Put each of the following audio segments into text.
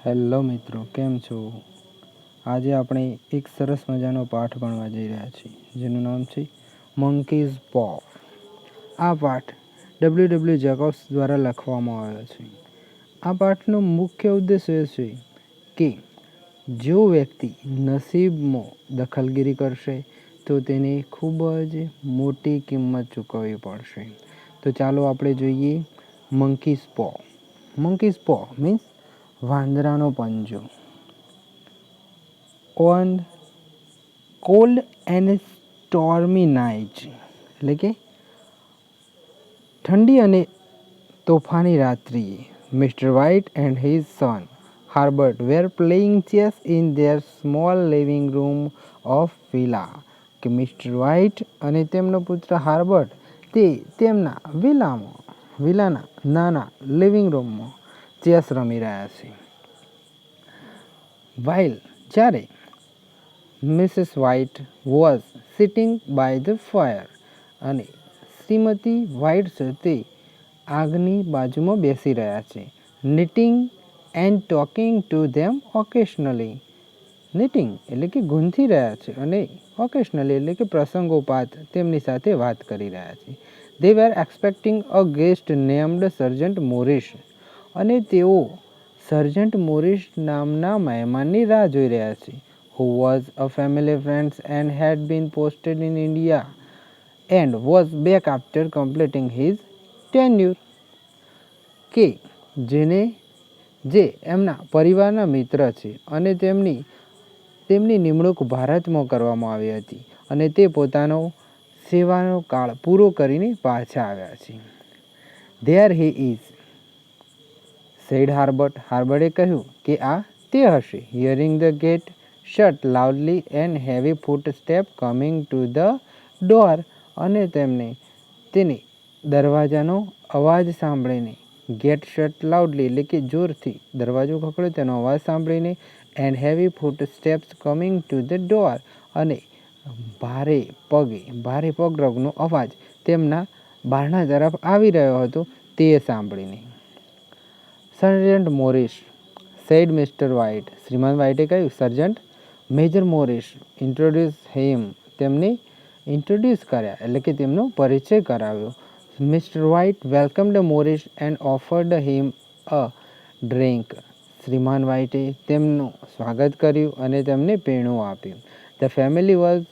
Hello મિત્રો, કેમ છો? આજે આપણે એક સરસ મજાનો પાઠ ભણવા જઈ રહ્યા છીએ, જેનું નામ છે મંકીઝ પો. આ પાઠ ડબલ્યુ જેકોબ્સ દ્વારા લખવામાં આવ્યો છે. આ પાઠનો મુખ્ય ઉદ્દેશ એ છે કે જો વ્યક્તિ નસીબમાં દખલગીરી કરશે તો તેને ખૂબ જ મોટી કિંમત ચૂકવવી પડશે. તો ચાલો આપણે જોઈએ monkeys paw. Monkey's paw means વાંદરાનો પંજો. On cold and stormy night, એટલે કે ઠંડી અને તોફાની રાત્રિએ Mr White and his son Herbert were playing chess in their small living room of villa. કે મિસ્ટર વ્હાઇટ અને તેમનો પુત્ર હાર્બર્ટ તે તેમના વિલાના નાના લિવિંગ રૂમમાં ચેસ રમી રહ્યા છે. જ્યારે Mrs White was sitting by the fire, અને શ્રીમતી વ્હાઇટ છે તે આગની બાજુમાં બેસી રહ્યા છે. Knitting and talking to them occasionally. Knitting એટલે કે ગૂંથી રહ્યા છે, અને ઓકેશનલી એટલે કે પ્રસંગોપાત તેમની સાથે વાત કરી રહ્યા છે. દે વેર એક્સપેક્ટિંગ અ ગેસ્ટ નેમ્ડ સર્જન્ટ મોરિસ, અને તેઓ સર્જન્ટ મોરિસ નામના મહેમાનની રાહ જોઈ રહ્યા છે. who was a family friend and had been posted in India and was back after completing his tenure. કે જે એમના પરિવારના મિત્ર છે અને તેમની નિમણૂક ભારતમાં કરવામાં આવી હતી, અને તે પોતાનો સેવાનો કાળ પૂરો કરીને પાછા આવ્યા છે. There he is, said Harbert. હાર્બર્ટે કહ્યું કે આ તે હશે. Hearing the gate shut loudly and heavy footsteps coming to the door, અને તેને દરવાજાનો અવાજ સાંભળીને, ગેટ શટ લાઉડલી એટલે કે જોરથી દરવાજો ખખડ્યો તેનો અવાજ સાંભળીને, and heavy footsteps coming to the door, અને ભારે પગરવનો અવાજ તેમના બારણા તરફ આવી રહ્યો હતો તે સાંભળીને. Sergeant Morris, said Mr White. શ્રીમાન વ્હાઇટે કહ્યું. Sergeant Major Morris introduce him. તેમને ઇન્ટ્રોડ્યુસ કર્યા એટલે કે તેમનો પરિચય કરાવ્યો. Mr White welcomed Morris and offered him a drink. શ્રીમાન વ્હાઇટે તેમનું સ્વાગત કર્યું અને તેમને પીણું આપ્યું. The family was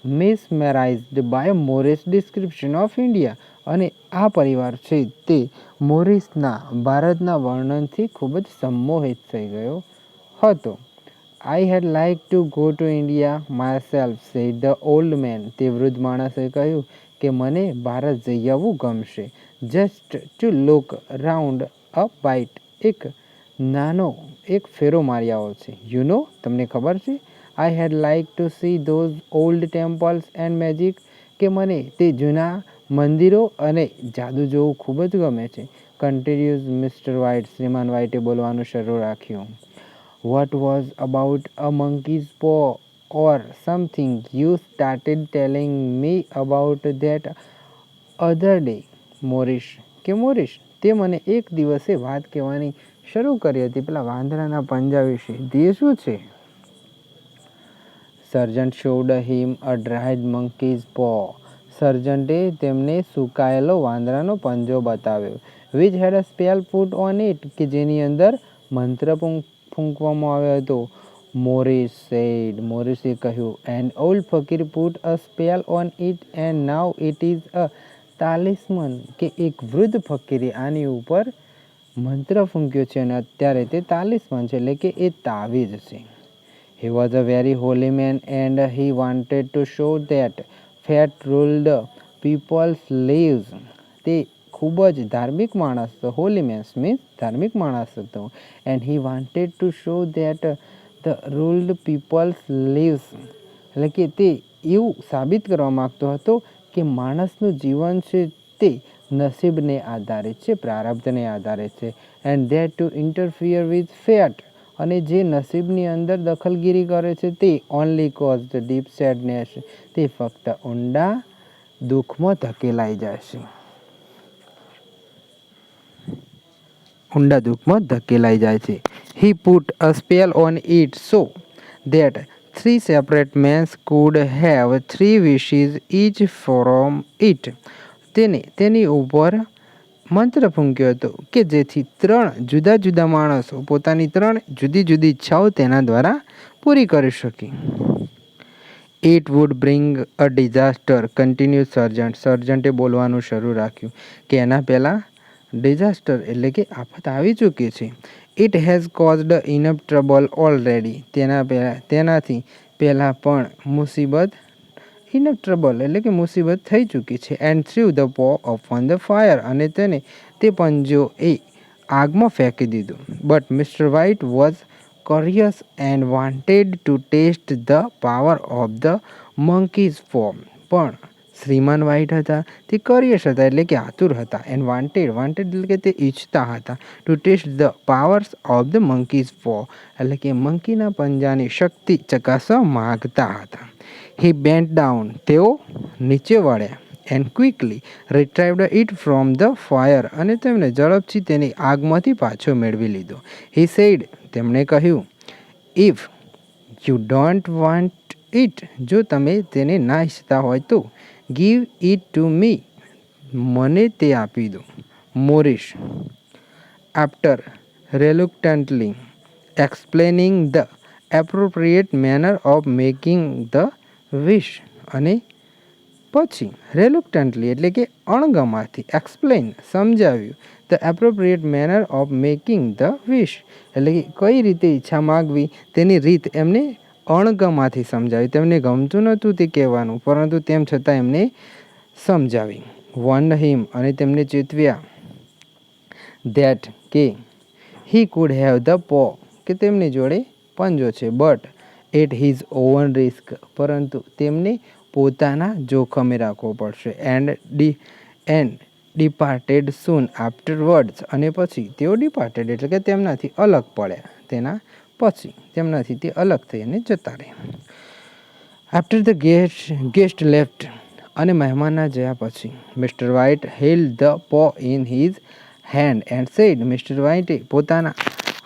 mesmerised by Morris description of India. અને આ પરિવાર છે તે મોરિસના ભારતના વર્ણનથી ખૂબ જ સંમોહિત થઈ ગયો હતો. I had liked to go to India myself, said the old man. તે વૃદ્ધ માણસે કહ્યું કે મને ભારત જઈ આવવું ગમશે. Just to look round a bite. એક ફેરો મારી આવો છે. You know, તમને ખબર છે. I had liked to see those old temples and magic. કે મને તે જૂના મંદિરો અને જાદુ જોવું ખૂબ જ ગમે છે. Continues Mr. White. શ્રીમાન વ્હાઇટે બોલવાનું શરૂ રાખ્યું. What was about a monkey's paw or something? You started telling me about that other day. Morris, તે મને એક દિવસે વાત કહેવાની શરૂ કરી હતી પેલા વાંદરાના પંજા વિશે. તે શું છે? સર્જન્ટ showed him a dried monkey's paw. સર્જન્ટે તેમને સુકાયેલો વાંદરાનો પંજો બતાવ્યો. Which had a spell put on it. કે જેની અંદર મંત્ર ફૂંકવામાં આવ્યો હતો. મોરિસે કહ્યું. An old fakir put a spell on it and now it is a talisman. કે એક વૃદ્ધ ફકીરે આની ઉપર મંત્ર ફૂંક્યો છે અને અત્યારે તે તાલિસ્માન છે, એટલે કે એ તાવીજ છે. He was a very holy man and he wanted to show that fate ruled people's lives. તે ખૂબ જ ધાર્મિક માણસ હતો. હોલી મેન્સ મીન્સ ધાર્મિક માણસ હતો. And he wanted to show that the ruled peoples lives, એટલે કે તે એવું સાબિત કરવા માગતો હતો કે માણસનું જીવન છે તે નસીબને આધારિત છે, પ્રારબ્ધને આધારિત છે. And that two interfere with fat, અને જે નસીબની અંદર દખલગીરી કરે છે તે only cause the deep sadness, તે ફક્ત ઊંડા દુઃખમાં ધકેલાઈ જાય છે. ઊંડા દુઃખમાં ધકેલાઈ જાય છે. He put a spell on it so that 3 separate men could have 3 wishes each from it. તેને તેની ઉપર મંત્ર ફૂંક્યો હતો કે જેથી 3 જુદા જુદા માણસો પોતાની 3 જુદી જુદી ઈચ્છાઓ તેના દ્વારા પૂરી કરી શકે. It would bring a disaster, continued સર્જન્ટ. સર્જન્ટે બોલવાનું શરૂ રાખ્યું કે એના પહેલાં ડિઝાસ્ટર એટલે કે આફત આવી ચૂકી છે. It has caused enough trouble already. તેનાથી પહેલાં પણ મુસીબત enough trouble એટલે કે મુસીબત થઈ ચૂકી છે. And threw the paw upon the fire. અને તેને તે પંજો એ આગમાં ફેંકી દીધો. But Mr. White was curious and wanted to taste the power of the monkey's paw. પણ શ્રીમાન વ્હાઇટ હતા તે કરિયસ હતા એટલે કે આતુર હતા. એન્ડ વાન્ટેડ એટલે કે તે ઈચ્છતા હતા. To test the powers of the monkey's paw એટલે કે મંકીના પંજાની શક્તિ ચકાસવા માગતા હતા. હી બેન્ટ ડાઉન તેઓ નીચે વળ્યા. And quickly retrieved it from the fire અને તેમણે ઝડપથી તેની આગમાંથી પાછો મેળવી લીધો. હી સેડ તેમણે કહ્યું, if you don't want it જો તમે તેને ના ઈચ્છતા હોય તો ગીવ ઇટ ટુ મી મને તે આપી દો. Morris after reluctantly explaining the appropriate manner of making the wish અને પછી reluctantly એટલે કે અણગમાથી explain સમજાવ્યું the appropriate manner of making the wish એટલે કે કઈ રીતે ઈચ્છા માગવી તેની રીત એમને અણગમાથી સમજાવી. તેમને ગમતું નહોતું તે કહેવાનું પરંતુ તેમ છતાં એમને સમજાવી. warned him અને તેમને ચેતવ્યા that કે he could have the paw કે તેમની જોડે પંજો છે but at his own risk પરંતુ તેમને પોતાના જોખમે રાખવો પડશે. and departed soon afterwards અને પછી તેઓ departed એટલે કે તેમનાથી અલગ પડ્યા. તેના પછી તેમનાથી તે અલગ થઈ અને જતા રહ્યા. After the guest left અને મહેમાનના ગયા પછી Mr White held the paw in his hand and said Mr વ્હાઇટે પોતાના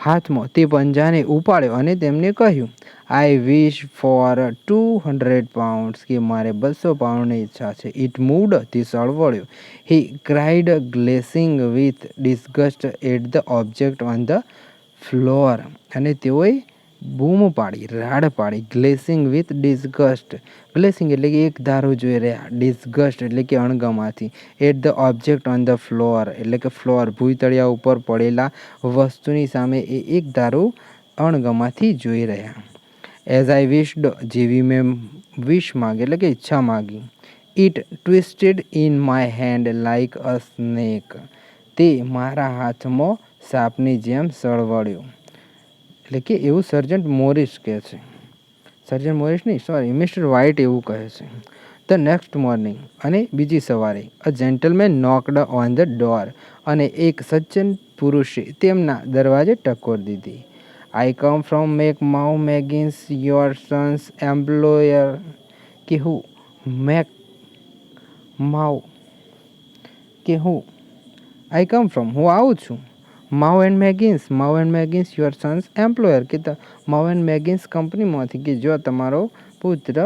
હાથમાં તે પંજાને ઉપાડ્યો અને તેમને કહ્યું, આઈ વિશ ફોર 200 pounds કે મારે 200 પાઉન્ડની ઈચ્છા છે. ઇટ મૂવ્ડ તે સળવળ્યો. He cried glancing with disgust at the object on the floor અને તેઓએ બૂમ પાડી રાડ પાડી. ગ્લેસિંગ વિથ ડિસ્ગસ્ટ ગ્લેસિંગ એટલે કે એક ધારું જોઈ રહ્યા. ડિસ્ગસ્ટ એટલે કે અણગમાથી. At the object on the floor એટલે કે ફ્લોર ભૂતળિયા ઉપર પડેલા વસ્તુની સામે એ એક ધારું અણગમાથી જોઈ રહ્યા. એઝ આઈ વિશ્ડ જેવી મેં વિશ માગી એટલે કે ઈચ્છા માગી. It twisted in my hand like a snake તે મારા હાથમાં સાપની જેમ સળવળ્યો. એટલે કે એવું સર્જન્ટ મોરિસ કહે છે. સર્જન્ટ મોરિસ નહીં સોરી મિસ્ટર વ્હાઇટ એવું કહે છે. ધ નેક્સ્ટ મોર્નિંગ અને બીજી સવારે a gentleman knocked on the door અને એક સજ્જન પુરુષે તેમના દરવાજે ટકોર દીધી. I come from Mac Maw Meggins your son's employer કે હું મેક માઉ કે હું આઈ કમ ફ્રોમ હું આવું છું Mau and મેગિન્સ your son's employer કે માઉ એન્ડ મેગિન્સ કંપનીમાંથી કે જો તમારો પુત્ર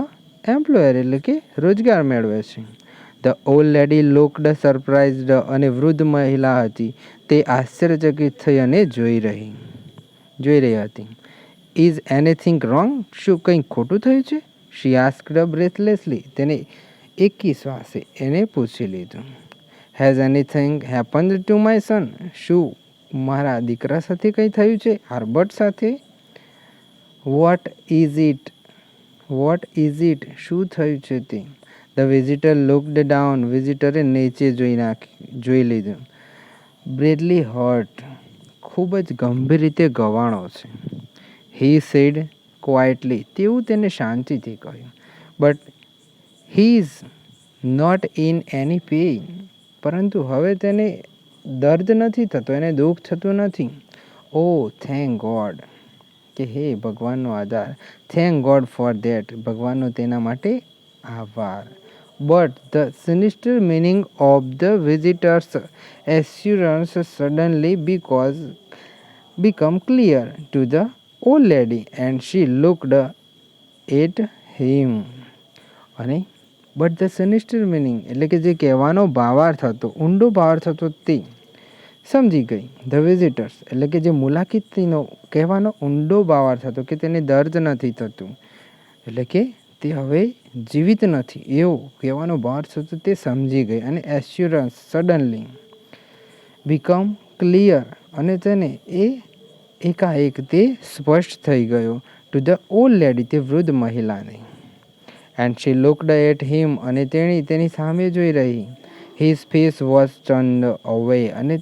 એમ્પ્લોયર એટલે કે રોજગાર મેળવે છે. The old lady looked surprised અને વૃદ્ધ મહિલા હતી તે આશ્ચર્યચકિત થઈ અને જોઈ રહી હતી. ઇઝ એનીથિંગ રોંગ શું કંઈ ખોટું થયું છે? શી આસ્ક્ડ બ્રેથલેસલી તેને એકી શ્વાસે એને પૂછી લીધું. Has anything happened to my son શું મારા દીકરા સાથે કંઈ થયું છે? હર્બર્ટ સાથે? વોટ ઇઝ ઇટ શું થયું છે તે? ધ વિઝિટર લુકડ ડાઉન વિઝિટરે નીચે જોઈ લીધું. બ્રેડલી હર્ટ ખૂબ જ ગંભીર રીતે ગવાણો છે. હી સેડ ક્વાઇટલી તેવું તેને શાંતિથી કહ્યું. But he is not in any pain પરંતુ હવે તેને દર્દ નથી થતો એને દુઃખ થતું નથી. ઓ થેન્ક ગોડ કે હે ભગવાનનો આધાર. થેન્ક ગોડ ફોર ધેટ ભગવાનનો તેના માટે આભાર. But the sinister meaning of the visitor's assurance suddenly because become clear to the old lady and she looked at him. અને બટ ધ સિનિસ્ટર મિનિંગ એટલે કે જે કહેવાનો ભાવાર્થ હતો, ઊંડો ભાવાર્થ હતો તે સમજી ગઈ. ધ વિઝિટર્સ એટલે કે જે મુલાકાતીનો કહેવાનો ઊંડો ભાવાર્થ હતો કે તેને દર્દ નથી થતું, એટલે કે તે હવે જીવિત નથી એવો કહેવાનો ભાવાર્થ હતો તે સમજી ગઈ. અને એશ્યોરન્સ સડનલી બીકમ ક્લિયર અને તેને એકાએક તે સ્પષ્ટ થઈ ગયો. ટુ ધ ઓલ્ડ લેડી તે વૃદ્ધ મહિલાને. And she looked at him અને તેની સામે જોઈ રહી. હિઝ ફેસ વોઝ ટર્ન્ડ અવે અને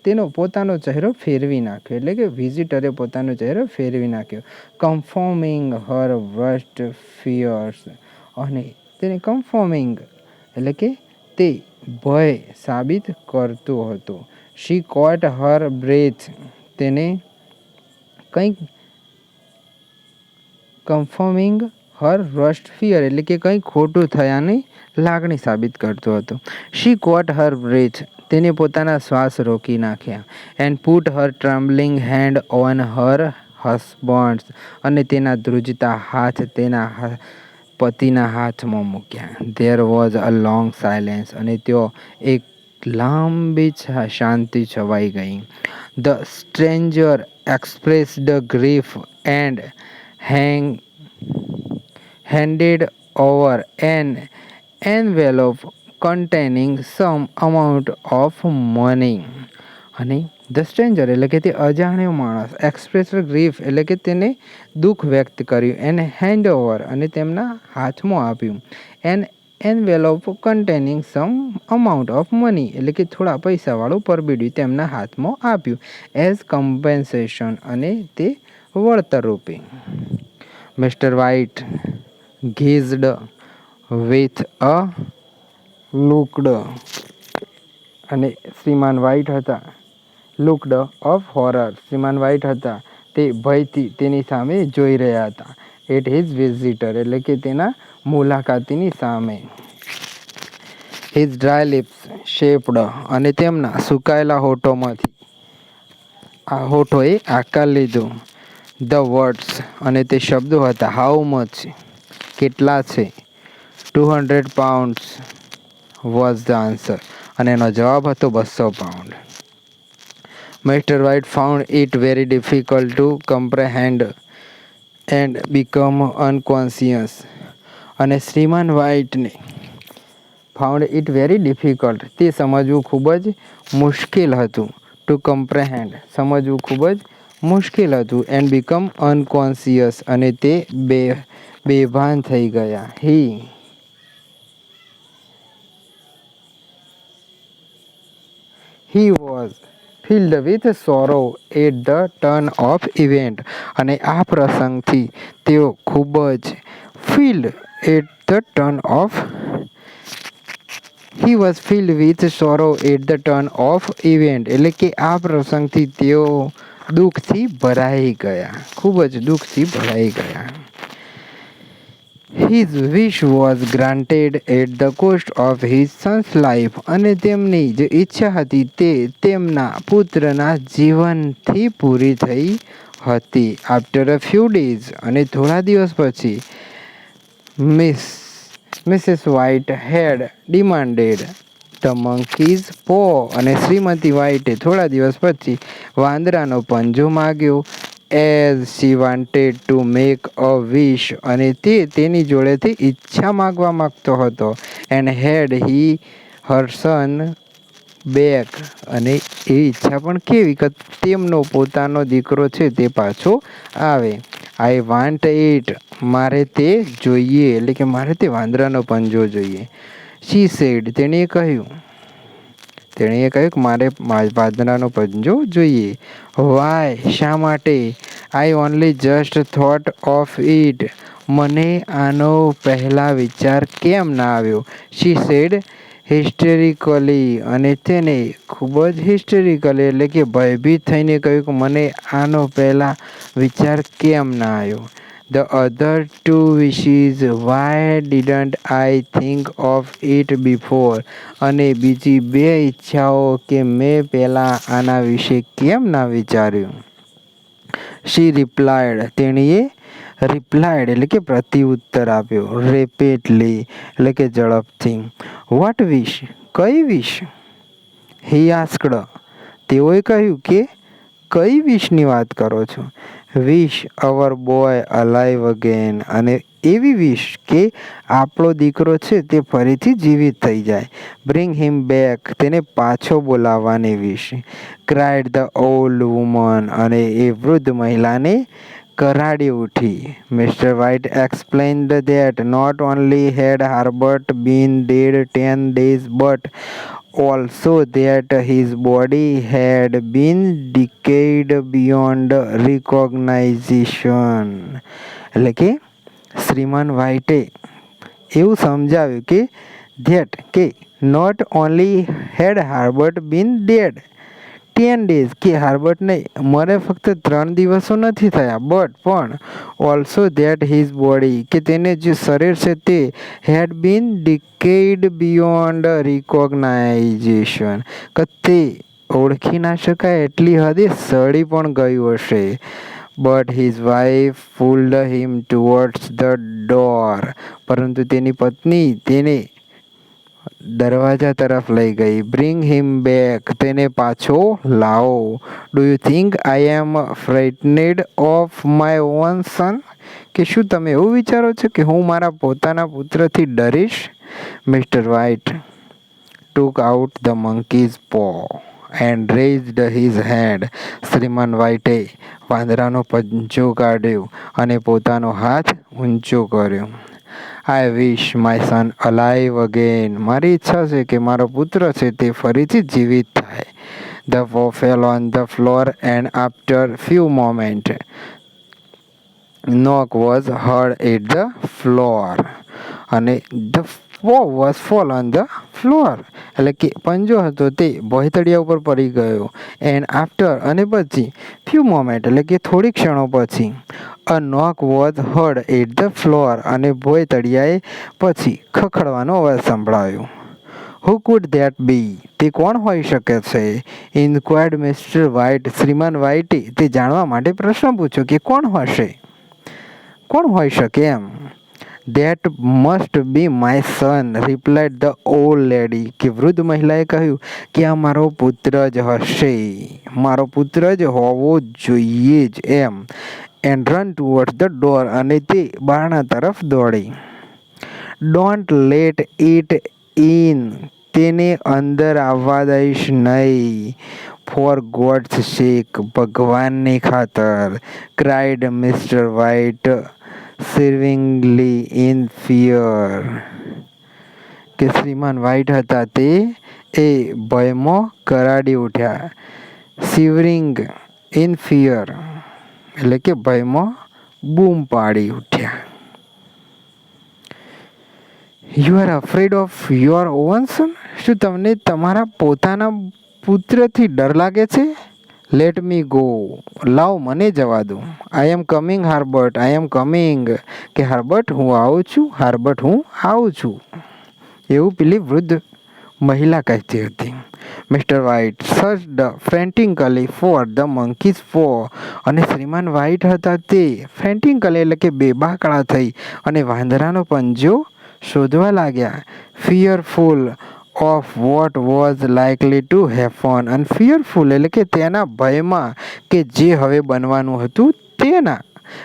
તેનો પોતાનો ચહેરો ફેરવી નાખ્યો, એટલે કે વિઝિટરે પોતાનો ચહેરો ફેરવી નાખ્યો. કન્ફર્મિંગ હર વર્સ્ટ ફિયર્સ અને તેને કન્ફર્મિંગ એટલે કે તે ભય સાબિત કરતો હતો. શી કોટ હર બ્રેથ તેને કંઈક કન્ફર્મિંગ હર વર્સ્ટ ફિયર એટલે કે કંઈ ખોટું થયાની લાગણી સાબિત કરતો હતો. શી કોટ હર બ્રેથ તેને પોતાના શ્વાસ રોકી નાખ્યા. And put her trembling hand on her husband's અને તેના ધ્રુજતા હાથ તેના પતિના હાથમાં મૂક્યા. There was a long silence અને ત્યાં એક લાંબી શાંતિ છવાઈ ગઈ. The stranger expressed grief and handed over an envelope containing some amount of money. અને ધ સ્ટ્રેન્જર એટલે કે તે અજાણ્યો માણસ, એક્સપ્રેસ્ડ ગ્રીફ એટલે કે તેને દુઃખ વ્યક્ત કર્યું, એન હેન્ડ ઓવર અને તેમના હાથમાં આપ્યું. An envelope containing some amount of money એટલે કે થોડા પૈસાવાળું પરબીડ્યું તેમના હાથમાં આપ્યું. એઝ કમ્પેન્સેશન અને તે વળતર રૂપે. Mr White gazed with a looked અને શ્રીમાન વ્હાઇટ હતા looked of horror Shriman white હતા તે ભયથી તેની સામે જોઈ રહ્યા હતા. એટ હિઝ વિઝિટર એટલે કે તેના મુલાકાતીની સામે. હિઝ ડ્રાય લિપ્સ શેપ્ડ અને તેમના સુકાયેલા હોઠોમાંથી હોઠોએ આકાર લીધો. ધ વર્ડ્સ અને તે શબ્દો હતા. હાઉ મચ કેટલા છે. 200 pounds વોઝ ધ આન્સર અને એનો જવાબ હતો 200 pound. Mister White found it very difficult to comprehend and become unconscious અને શ્રીમાન વ્હાઇટને ફાઉન્ડ ઇટ વેરી ડિફિકલ્ટ તે સમજવું ખૂબ જ મુશ્કેલ હતું. ટુ કમ્પ્રેહેન્ડ સમજવું ખૂબ જ મુશ્કેલ હતું. એન્ડ બીકમ અનકોન્શિયસ અને તે બેભાન થઈ ગયા. He was filled with sorrow at the turn of event અને આ પ્રસંગથી તેઓ ખૂબ જ filled at the turn of He was filled with sorrow at the turn of event એટલે કે આ પ્રસંગથી તેઓ દુઃખથી ભરાઈ ગયા, ખૂબ જ દુઃખથી ભરાઈ ગયા. His wish was granted at the cost of his son's life અને તેમની જે ઈચ્છા હતી તે તેમના પુત્રના જીવનથી પૂરી થઈ હતી. આફ્ટર અ ફ્યુ ડેઝ અને થોડા દિવસ પછી Mrs White had demanded the monkey's paw અને શ્રીમતી વ્હાઇટે થોડા દિવસ પછી વાંદરાનો પંજો માગ્યો. As she wanted to make a wish અને તે તેની જોડેથી ઈચ્છા માગવા માગતો હતો. And head he Har son back અને એ ઈચ્છા પણ કેવી કે તેમનો પોતાનો દીકરો છે તે પાછો આવે. આઈ વાન્ટ ઇટ મારે તે જોઈએ એટલે કે મારે તે વાંદરાનો પંજો જોઈએ. શી સેડ તેણીએ કહ્યું કે મારે વાંદરાનો પંજો જોઈએ. વાય શા માટે. આઈ only just thought of it મને આનો પહેલાં વિચાર કેમ ના આવ્યો. શી સેડ હિસ્ટેરિકલી અને તેને ખૂબ જ હિસ્ટેરિકલી એટલે કે ભયભીત થઈને કહ્યું કે મને આનો પહેલાં વિચાર કેમ ના આવ્યો. The other two wishes, why didn't I think of it before? અને બીજી બે ઈચ્છાઓ કે મેં પહેલાં આના વિશે કેમ ના વિચાર્યું? શી રિપ્લાયડ, તેણીએ રિપ્લાયડ એટલે કે પ્રત્યુત્તર આપ્યો. રેપિડલી એટલે કે ઝડપથી. વોટ વિશ, કઈ વિશ? હી આસ્કડ, તેઓએ કહ્યું કે કઈ વિશની વાત કરો છો? વિશ અવર બોય અલાઇવ અગેન, અને એવી વિશ કે આપણો દીકરો છે તે ફરીથી જીવિત થઈ જાય. બ્રિંગ હિમ બેક, તેને પાછો બોલાવવાની wish. Cried the old woman, અને એ વૃદ્ધ મહિલાને કરાડી ઉઠી. Mister White explained that not only had Herbert been dead 10 days but also that his body had been decayed beyond recognition. એટલે કે શ્રીમાન વ્હાઇટે એવું સમજાવ્યું કે ધેટ કે not only had Herbert been dead 10 days, કે હાર્બર્ટને મરે ફક્ત 3 દિવસો નથી થયા, બટ પણ ઓલ્સો ધેટ હિઝ બોડી, કે તેને જે શરીર છે તે હેડ બીન ડિકેઇડ બિયોન્ડ રિકોગ્નાઇઝેશન, કે તે ઓળખી ના શકાય એટલી હદે સડી પણ ગયું હશે. But his wife pulled him towards the door, પરંતુ તેની પત્ની તેને દરવાજા તરફ લઈ ગઈ. બ્રિંગ હિમ બેક, તેને પાછો લાવો. Do you think I am frightened of my own son, કે શું તમે એવું વિચારો છો કે હું મારા પોતાના પુત્રથી ડરીશ? Mister White took out the monkey's paw and raised his hand. શ્રીમાન વ્હાઇટે વાંદરાનો પંજો કાઢ્યો અને પોતાનો હાથ ઊંચો કર્યો. I wish my son alive again, મારી ઈચ્છા છે કે મારો પુત્ર છે તે ફરીથી જીવિત થાય. ધ પો fell on the floor and after few moment knock was heard at the floor, અને the paw was fall on the floor, એટલે કે પંજો હતો તે ભોંયતળિયા ઉપર પડી ગયો. એન્ડ આફ્ટર, અને પછી ફ્યુ મોમેન્ટ એટલે કે થોડી ક્ષણો પછી a knock was heard at the floor, અને ભોંયતળિયાએ પછી ખખડવાનો અવાજ સંભળાયો. હુ કુડ ધેટ બી, તે કોણ હોઈ શકે છે? ઇન્ક્વાયર્ડ મિસ્ટર વ્હાઇટ, શ્રીમાન વ્હાઇટે તે જાણવા માટે પ્રશ્ન પૂછ્યો કે કોણ હશે, કોણ હોઈ શકે એમ. That must be my son, replied the old lady, કે વૃદ્ધ મહિલાએ કહ્યું કે આ મારો પુત્ર જ હશે, મારો પુત્ર જ હોવો જોઈએ જ એમ. And run towards the door, અને તે બારણા તરફ દોડી. ડોન્ટ લેટ ઇટ ઇન, તેને અંદર આવવા દઈશ નહીં. ફોર ગોડ્સ સેક, ભગવાનની ખાતર. Cried Mister White shiveringly in fear, કે શ્રીમાન વ્હાઇટ હતા તે એ ભયમાં કરાડી ઉઠ્યા. સિવરિંગ ઇન ફિયર એટલે કે ભયમાં બૂમ પાડી ઉઠ્યા. You are afraid of your own son, શું તમને તમારા પોતાના પુત્રથી ડર લાગે છે? લેટ મી ગો, લાવ મને જવા દો. આઈ am coming હાર્બર્ટ, I am coming, કે હાર્બર્ટ હું આવું છું, હાર્બર્ટ હું આવું છું, એવું પેલી વૃદ્ધ મહિલા કહેતી હતી. Mister White searched frantically for the monkey's paw, અને શ્રીમાન વ્હાઇટ હતા તે ફ્રેન્ટિકલી એટલે કે બેબાકળા થઈ અને વાંદરાનો પંજો શોધવા લાગ્યા. Fearful of what was likely to happen, અને ફિયરફુલ એટલે કે તેના ભયમાં કે જે હવે બનવાનું હતું તેના,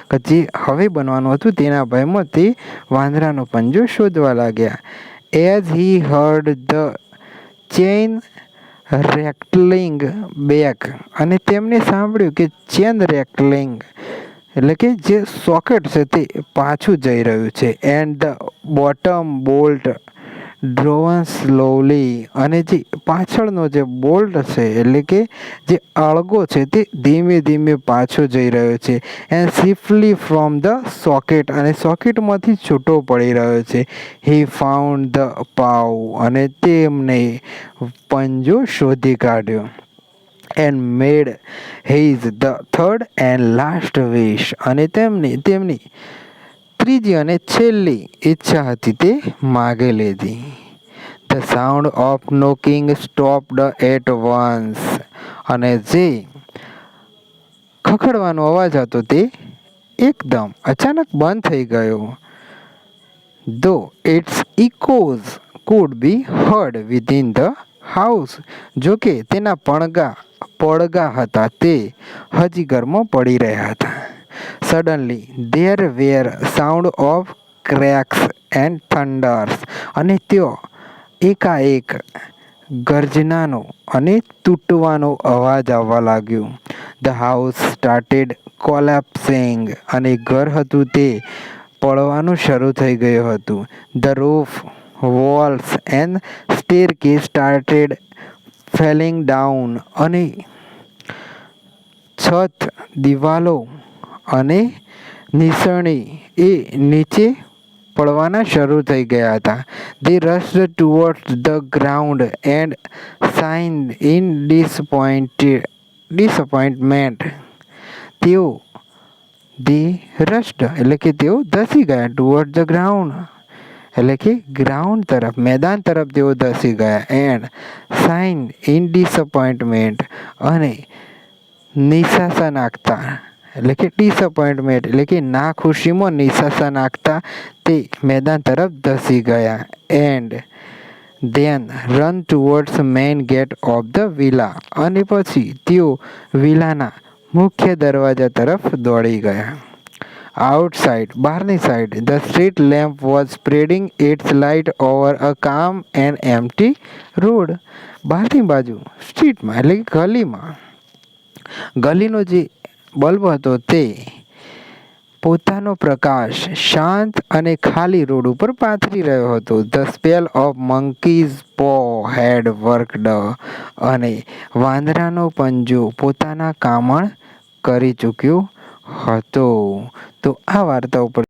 કે જે હવે બનવાનું હતું તેના ભયમાં તે વાંદરાનો પંજો શોધવા લાગ્યા. As he heard the chain rattling back, અને તેમને સાંભળ્યું કે ચેન રેટલિંગ એટલે કે જે સોકેટ છે તે પાછું જઈ રહ્યું છે. And the bottom bolt drawn slowly, અને જે પાછળનો જે બોલ્ટ છે એટલે કે જે અળગો છે તે ધીમે ધીમે પાછો જઈ રહ્યો છે. એન્ડ સ્વિફ્ટલી ફ્રોમ ધ સોકેટ, અને સોકેટમાંથી છૂટો પડી રહ્યો છે. હી ફાઉન્ડ ધ પાઉ, અને તેમને પંજો શોધી કાઢ્યો. and made his the third and last wish. અને તેમની ત્રીજી અને છેલ્લી ઈચ્છા હતી તે માગી લીધી. The sound of knocking stopped at once. અને જે ખખડવાનો અવાજ હતો તે એકદમ અચાનક બંધ થઈ ગયો. Though its echoes could be heard within the house. જો કે તેના પડઘા હતા તે હજી ઘરમાં પડી રહ્યા હતા. Suddenly there were sound of cracks and thunders. અને ત્યાં એકાએક ગર્જનાનો અને તૂટવાનો અવાજ આવવા લાગ્યો. The house started collapsing. અને ઘર હતું તે પડવાનું શરૂ થઈ ગયું હતું. The roof, walls and staircase started falling down. અને છત, દિવાલો અને નિસરણી એ નીચે પડવાના શરૂ થઈ ગયા હતા. They rushed towards the ground and sighed in disappointment. they rushed એટલે કે તેઓ ધસી ગયા. towards the ground એટલે કે ગ્રાઉન્ડ તરફ, મેદાન તરફ તેઓ ધસી ગયા. and sighed in disappointment અને નિશાસા નાખતા એટલે કે ડિસઅપોઇન્ટમેન્ટ એટલે કે ના ખુશીમાં નિશાસા નાખતા તે મેદાન તરફ ધસી ગયા. And then run towards main gate of the villa. અને પછી તેઓ વિલાના મુખ્ય દરવાજા તરફ દોડી ગયા. Outside, બહારની side, the street lamp was spreading its light over a calm and empty road. બહારની બાજુ સ્ટ્રીટમાં એટલે કે ગલીનો જે બલ્બ હતો તે પોતાનો પ્રકાશ શાંત અને ખાલી રોડ ઉપર પાથરી રહ્યો હતો. The spell of monkey's paw had worked. અને વાંદરાનો પંજો પોતાના કામણ કરી ચૂક્યો હતો. તો આ વાર્તા ઉપર